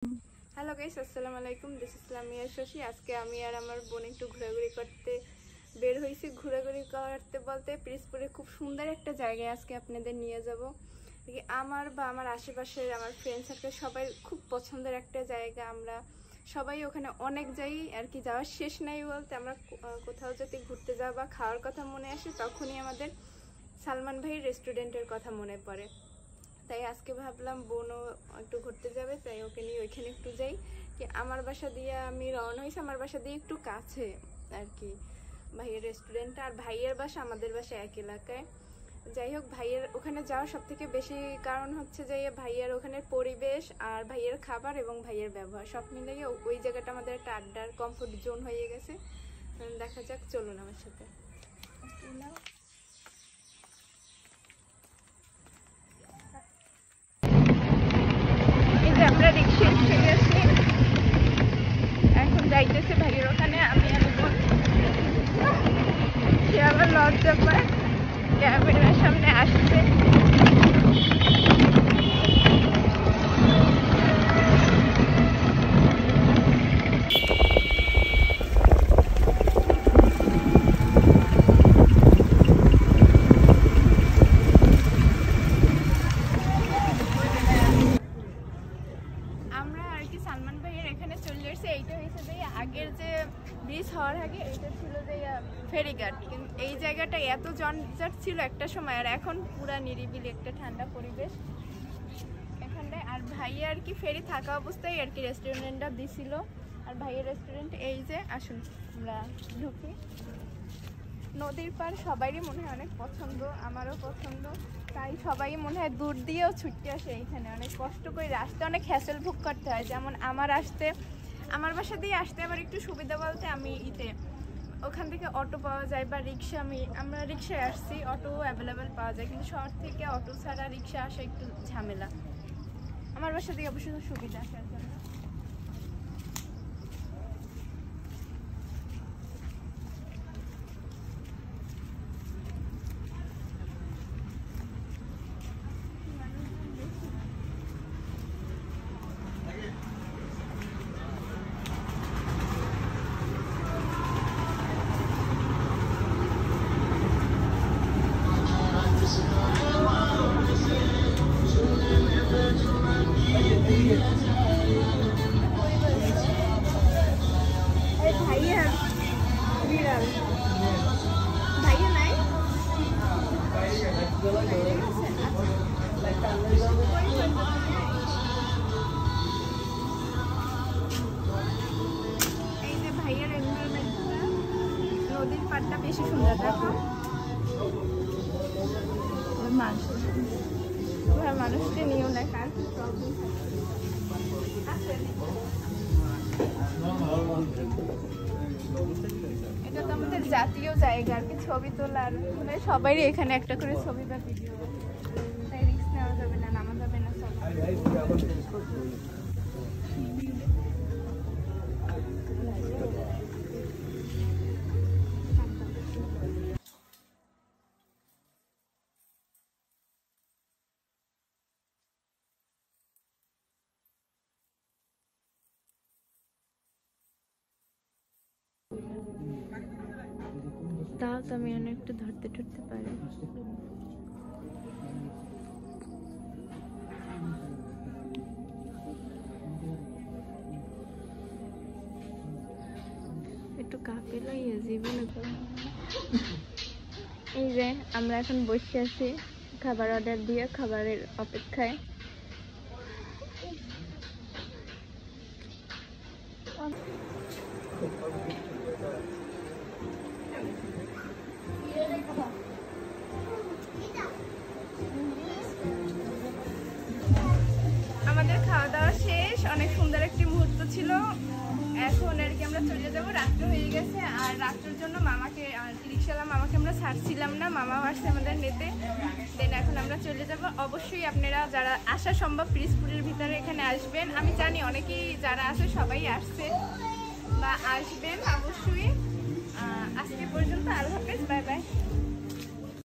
Hello guys, আসসালামু আলাইকুম। This is Lamia Shashi. আজকে আমি আর আমার বোন একটু ঘোরাঘুরি করতে বের হয়েছি। ঘোরাঘুরি করতে বলতে পিরোজপুরে খুব সুন্দর একটা জায়গায় আজকে আপনাদের নিয়ে যাব। আমার বা আমার আশেপাশের আমার ফ্রেন্ড সার্কেল সবাই খুব পছন্দের একটা জায়গা। আমরা সবাই ওখানে অনেক যাই আর কি, যাওয়ার শেষ নাই বলতে। আমরা কোথাও যদি ঘুরতে যাওয়া বা খাওয়ার কথা মনে আসে তখনই আমাদের সালমান ভাইয়ের রেস্টুরেন্টের কথা মনে পড়ে। তাই আজকে ভাবলাম বোনও একটু ঘুরতে যাবে, তাই ওকে নিয়ে ওইখানে একটু যাই। কি আমার বাসা দিয়ে আমি রওনা হয়েছি, আমার বাসা দিয়ে একটু কাছে আর কি ভাইয়ের রেস্টুরেন্টটা। আর ভাইয়ের বাসা আমাদের বাসা এক এলাকায়। যাই হোক, ভাইয়ের ওখানে যাওয়ার সব থেকে বেশি কারণ হচ্ছে যে ভাইয়ের ওখানের পরিবেশ আর ভাইয়ের খাবার এবং ভাইয়ের ব্যবহার সব মিলিয়ে ওই জায়গাটা আমাদের একটা আড্ডার কমফোর্ট জোন হয়ে গেছে। দেখা যাক, চলুন আমার সাথে। আমরা রিক্সা এসে গেছি, এখন যাইতেছে ভাইয়ের ওখানে। আমি সে আবার লজ্জা পায় ক্যামেরার সামনে আসছে। সালমান ভাইয়ের এখানে চলে এসেছে। এইটা হয়েছে যে আগের যে ব্রিজ হওয়ার আগে এইটা ছিল যে ফেরিঘাট, কিন্তু এই জায়গাটা এত জনজট ছিল একটা সময়, আর এখন পুরা নিরিবিলি একটা ঠান্ডা পরিবেশ এখানে। আর ভাইয়া আর কি ফেরি থাকা অবস্থায় আর কি রেস্টুরেন্টটা দিছিল। আর ভাইয়ের রেস্টুরেন্ট এই যে, আসুন আমরা ঢুকি। নদীর পার সবারই মনে হয় অনেক পছন্দ, আমারও পছন্দ, তাই সবাই মনে হয় দূর দিয়েও ছুটতে আসে এইখানে। অনেক কষ্ট করে আসতে, অনেক হ্যাসেল ভোগ করতে হয়। যেমন আমার বাসা দিয়ে আসতে আবার একটু সুবিধা বলতে আমি ওখান থেকে অটো পাওয়া যায় বা রিক্সা, আমরা রিক্সায় আসছি, অটো অ্যাভেলেবেল পাওয়া যায়, কিন্তু শহর থেকে অটো ছাড়া রিক্সা আসা একটু ঝামেলা। আমার বাসা থেকে অবশ্য সুবিধা আসার জন্য। এই যে ভাইয়ের এনভায়রনমেন্টটা, নদীর পাড়টা বেশি সুন্দর। দেখো মানুষকে নিয়েও না, কার কি প্রবলেম এটা তো আমাদের জাতীয় জায়গা আর কি, ছবি তোলার সবারই এখানে একটা করে ছবি বা ভিডিও, তাই রিস্ক নেওয়া যাবে না, নামা যাবে না। তাও তো আমি একটু ধরতে পারি। একটু কাপেল হয়ে জীবনে। এই যে আমরা এখন বসে আছি খাবার অর্ডার দিয়ে, খাবারের অপেক্ষায়। আমাদের খাওয়া দাওয়া শেষ, অনেক সুন্দর একটি মুহূর্ত ছিল। এখন আর কি আমরা চলে যাবো, রাত্র হয়ে গেছে। আর রাত্রের জন্য মামাকে রিক্সাওয়ালা মামাকে আমরা ছাড়ছিলাম না, মামা আসছে আমাদের নিতে। দেন এখন আমরা চলে যাব। অবশ্যই আপনারা যারা আসা সম্ভব পিরোজপুরের ভিতরে এখানে আসবেন। আমি জানি অনেকেই যারা আছে সবাই আসছে বা আসবেন অবশ্যই। আজকে পর্যন্ত আল্লাহ হাফেজ।